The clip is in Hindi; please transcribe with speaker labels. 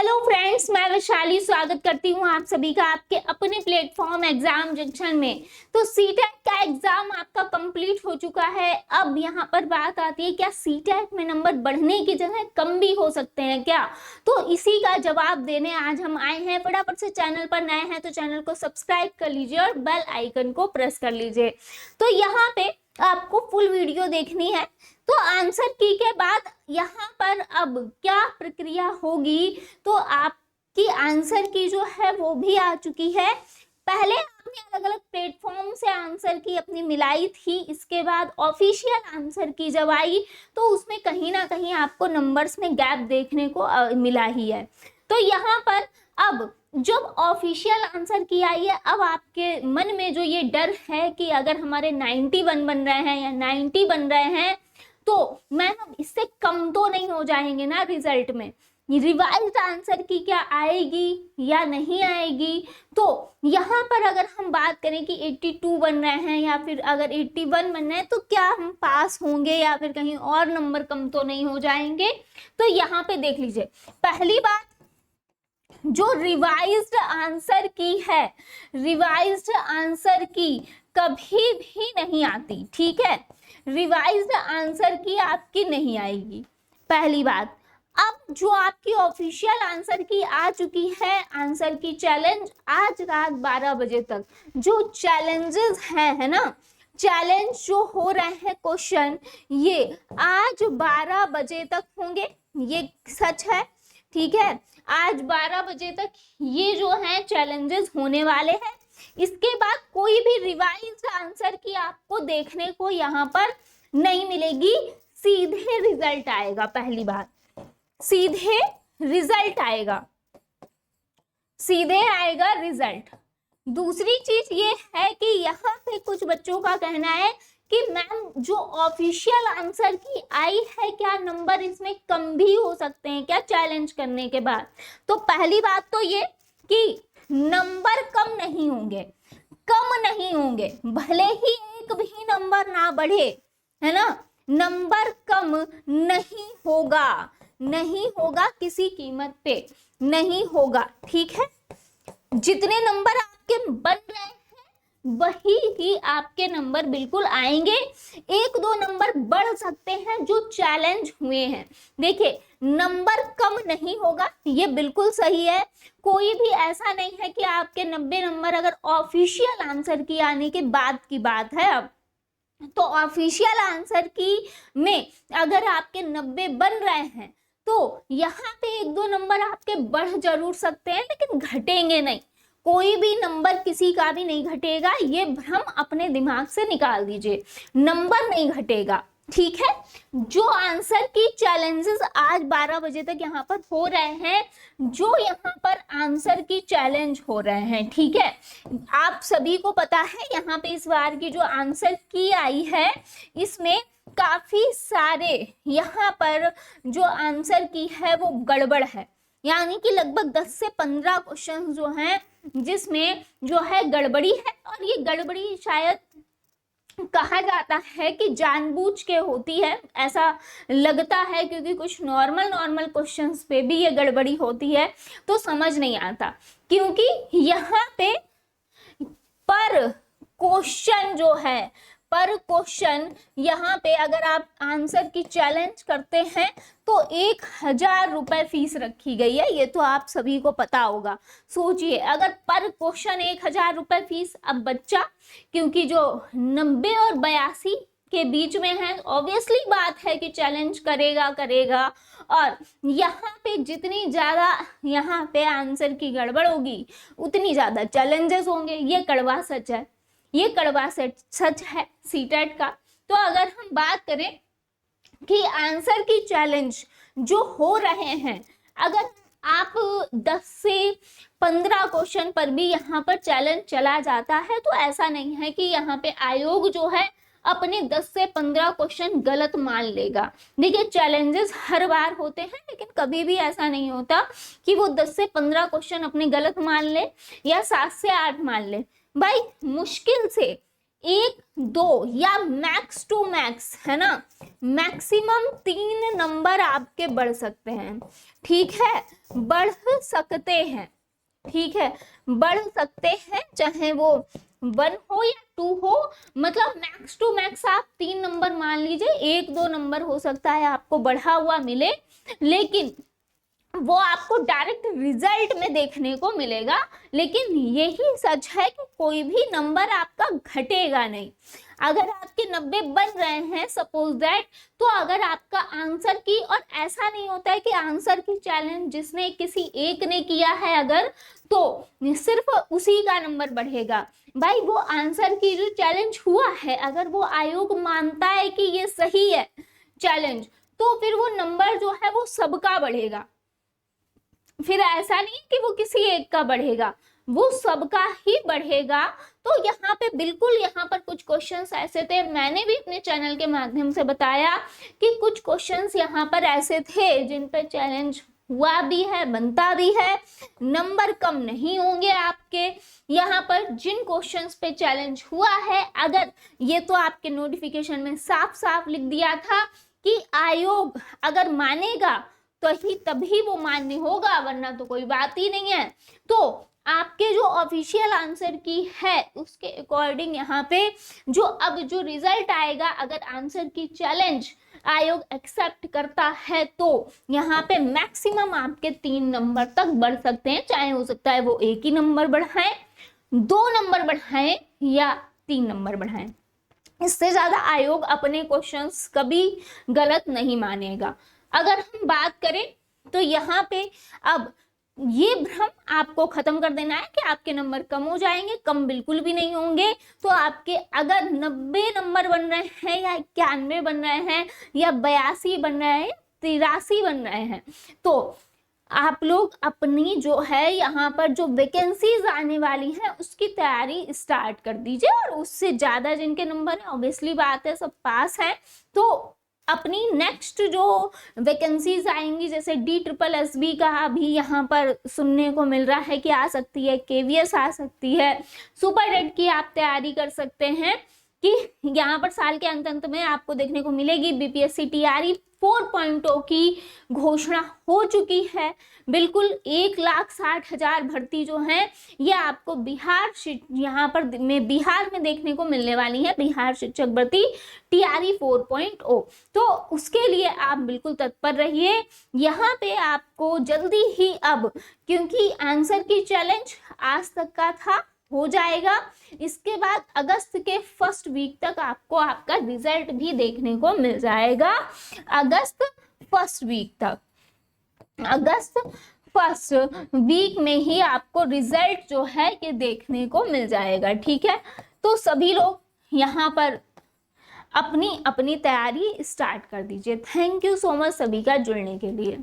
Speaker 1: हेलो फ्रेंड्स, मैं वैशाली स्वागत करती हूँ आप सभी का आपके अपने प्लेटफॉर्म एग्जाम जंक्शन में। तो सीटेट का एग्जाम आपका कंप्लीट हो चुका है। अब यहाँ पर बात आती है, क्या सीटेट में नंबर बढ़ने की जगह कम भी हो सकते हैं क्या? तो इसी का जवाब देने आज हम आए हैं। फटाफट से चैनल पर नए हैं तो चैनल को सब्सक्राइब कर लीजिए और बेल आइकन को प्रेस कर लीजिए। तो यहाँ पे आपको फुल वीडियो देखनी है। तो आंसर की के बाद यहाँ पर अब क्या प्रक्रिया होगी, तो आपकी आंसर की जो है वो भी आ चुकी है। पहले आपने अलग अलग प्लेटफॉर्म से आंसर की अपनी मिलाई थी, इसके बाद ऑफिशियल आंसर की जब आई तो उसमें कहीं ना कहीं आपको नंबर्स में गैप देखने को मिला ही है। तो यहाँ पर अब जब ऑफिशियल आंसर की आई है, अब आपके मन में जो ये डर है कि अगर हमारे 91 बन रहे हैं या 90 बन रहे हैं तो मैम इससे कम तो नहीं हो जाएंगे ना रिजल्ट में, रिवाइज्ड आंसर की क्या आएगी या नहीं आएगी। तो यहाँ पर अगर हम बात करें कि 82 बन रहे हैं या फिर अगर 81 बन रहे हैं तो क्या हम पास होंगे या फिर कहीं और नंबर कम तो नहीं हो जाएंगे। तो यहाँ पे देख लीजिए, पहली बात जो रिवाइज्ड आंसर की है, रिवाइज्ड आंसर की कभी भी नहीं आती, ठीक है, रिवाइज्ड आंसर की आपकी नहीं आएगी, पहली बात। अब जो आपकी ऑफिशियल आंसर की आ चुकी है, आंसर की चैलेंज आज रात 12 बजे तक जो चैलेंजेस हैं, है ना, चैलेंज जो हो रहे हैं क्वेश्चन, ये आज 12 बजे तक होंगे, ये सच है, ठीक है। आज 12 बजे तक ये जो है चैलेंजेस होने वाले हैं। इसके बाद कोई भी रिवाइज्ड आंसर की आपको देखने को यहाँ पर नहीं मिलेगी, सीधे रिजल्ट आएगा। पहली बात, सीधे रिजल्ट आएगा, सीधे आएगा रिजल्ट। दूसरी चीज ये है कि यहाँ पे कुछ बच्चों का कहना है कि मैम जो ऑफिशियल आंसर की आई है, क्या नंबर इसमें कम भी हो सकते हैं क्या चैलेंज करने के बाद? तो पहली बात तो ये कि नंबर कम नहीं होंगे, कम नहीं होंगे, भले ही एक भी नंबर ना बढ़े, है ना, नंबर कम नहीं होगा, नहीं होगा, किसी कीमत पे नहीं होगा, ठीक है। जितने नंबर आपके बन रहे हैं वही ही आपके नंबर बिल्कुल आएंगे। एक दो नंबर बढ़ सकते हैं जो चैलेंज हुए हैं। देखिए, नंबर कम नहीं होगा, ये बिल्कुल सही है। कोई भी ऐसा नहीं है कि आपके 90 नंबर अगर ऑफिशियल आंसर की आने के बाद की बात है। अब तो ऑफिशियल आंसर की में अगर आपके 90 बन रहे हैं तो यहाँ पे एक दो नंबर आपके बढ़ जरूर सकते हैं, लेकिन घटेंगे नहीं। कोई भी नंबर किसी का भी नहीं घटेगा, ये भ्रम अपने दिमाग से निकाल दीजिए, नंबर नहीं घटेगा, ठीक है। जो आंसर की चैलेंजेस आज 12 बजे तक यहाँ पर हो रहे हैं, जो यहाँ पर आंसर की चैलेंज हो रहे हैं, ठीक है, आप सभी को पता है यहाँ पे इस बार की जो आंसर की आई है इसमें काफी सारे यहाँ पर जो आंसर की है वो गड़बड़ है, यानी कि लगभग 10 से 15 क्वेश्चन जो हैं जिसमें जो है गड़बड़ी है। और ये गड़बड़ी शायद कहा जाता है कि जानबूझ के होती है, ऐसा लगता है, क्योंकि कुछ नॉर्मल क्वेश्चंस पे भी ये गड़बड़ी होती है तो समझ नहीं आता, क्योंकि यहाँ पे पर क्वेश्चन जो है, पर क्वेश्चन यहाँ पे अगर आप आंसर की चैलेंज करते हैं तो 1000 रुपए फीस रखी गई है, ये तो आप सभी को पता होगा। सोचिए, अगर पर क्वेश्चन 1000 रुपए फीस, अब बच्चा क्योंकि जो 90 और 82 के बीच में है, ऑब्वियसली बात है कि चैलेंज करेगा। और यहाँ पे जितनी ज्यादा यहाँ पे आंसर की गड़बड़ होगी उतनी ज्यादा चैलेंजेस होंगे, ये कड़वा सच है, ये कड़वा सच है सीटेट का। तो अगर हम बात करें कि आंसर की चैलेंज जो हो रहे हैं, अगर आप 10 से 15 क्वेश्चन पर भी यहाँ पर चैलेंज चला जाता है तो ऐसा नहीं है कि यहाँ पे आयोग जो है अपने 10 से 15 क्वेश्चन गलत मान लेगा। देखिए, चैलेंजेस हर बार होते हैं, लेकिन कभी भी ऐसा नहीं होता कि वो 10 से 15 क्वेश्चन अपने गलत मान ले या 7 से 8 मान ले। भाई मुश्किल से 1 2 या मैक्स टू मैक्स, है ना, मैक्सिमम 3 नंबर आपके बढ़ सकते हैं, ठीक है, बढ़ सकते हैं, ठीक है, बढ़ सकते हैं, चाहे वो 1 हो या 2 हो, मतलब मैक्स टू मैक्स आप 3 नंबर मान लीजिए, 1 2 नंबर हो सकता है आपको बढ़ा हुआ मिले, लेकिन वो आपको डायरेक्ट रिजल्ट में देखने को मिलेगा, लेकिन यही सच है कि कोई भी नंबर आपका घटेगा नहीं। अगर आपके 90 बन रहे हैं सपोज दैट, तो अगर आपका आंसर की, और ऐसा नहीं होता है कि आंसर की चैलेंज जिसने किसी एक ने किया है अगर, तो सिर्फ उसी का नंबर बढ़ेगा। भाई वो आंसर की जो चैलेंज हुआ है, अगर वो आयोग मानता है कि ये सही है चैलेंज, तो फिर वो नंबर जो है वो सबका बढ़ेगा, फिर ऐसा नहीं कि वो किसी एक का बढ़ेगा, वो सबका ही बढ़ेगा। तो यहाँ पे बिल्कुल, यहाँ पर कुछ क्वेश्चंस ऐसे थे, मैंने भी अपने चैनल के माध्यम से बताया कि कुछ क्वेश्चंस यहाँ पर ऐसे थे जिन पे चैलेंज हुआ भी है, बनता भी है, नंबर कम नहीं होंगे आपके। यहाँ पर जिन क्वेश्चंस पे चैलेंज हुआ है, अगर ये तो आपके नोटिफिकेशन में साफ साफ लिख दिया था कि आयोग अगर मानेगा तो ही तभी वो मान्य होगा, वरना तो कोई बात ही नहीं है। तो आपके जो ऑफिशियल आंसर की है उसके अकॉर्डिंग यहाँ पे जो अब जो रिजल्ट आएगा, अगर आंसर की चैलेंज आयोग एक्सेप्ट करता है, तो यहाँ पे मैक्सिमम आपके 3 नंबर तक बढ़ सकते हैं, चाहे हो सकता है वो 1 ही नंबर बढ़ाएं, 2 नंबर बढ़ाएं या 3 नंबर बढ़ाएं। इससे ज्यादा आयोग अपने क्वेश्चंस कभी गलत नहीं मानेगा। अगर हम बात करें तो यहाँ पे अब ये भ्रम आपको खत्म कर देना है कि आपके नंबर कम हो जाएंगे, कम बिल्कुल भी नहीं होंगे। तो आपके अगर 90 नंबर बन रहे हैं या 91 बन रहे हैं या 82 बन रहे हैं, 83 बन रहे हैं, तो आप लोग अपनी जो है यहाँ पर जो वैकेंसीज आने वाली हैं उसकी तैयारी स्टार्ट कर दीजिए। और उससे ज्यादा जिनके नंबर है, ऑब्वियसली बात है सब पास हैं, तो अपनी नेक्स्ट जो वैकेंसीज आएंगी, जैसे DSSB का भी यहाँ पर सुनने को मिल रहा है कि आ सकती है, KVS आ सकती है, सुपर डेट की आप तैयारी कर सकते हैं कि यहाँ पर साल के अंत में आपको देखने को मिलेगी। BPSC TRE 4.0 की घोषणा हो चुकी है, बिल्कुल 1,60,000 भर्ती जो है ये आपको बिहार यहाँ पर बिहार में देखने को मिलने वाली है, बिहार शिक्षक भर्ती TRE 4.0। तो उसके लिए आप बिल्कुल तत्पर रहिए। यहाँ पे आपको जल्दी ही, अब क्योंकि आंसर की चैलेंज आज तक का था, हो जाएगा, इसके बाद अगस्त के फर्स्ट वीक तक आपको आपका रिजल्ट भी देखने को मिल जाएगा। अगस्त फर्स्ट वीक में ही आपको रिजल्ट जो है ये देखने को मिल जाएगा, ठीक है। तो सभी लोग यहाँ पर अपनी अपनी तैयारी स्टार्ट कर दीजिए। थैंक यू सो मच सभी का जुड़ने के लिए।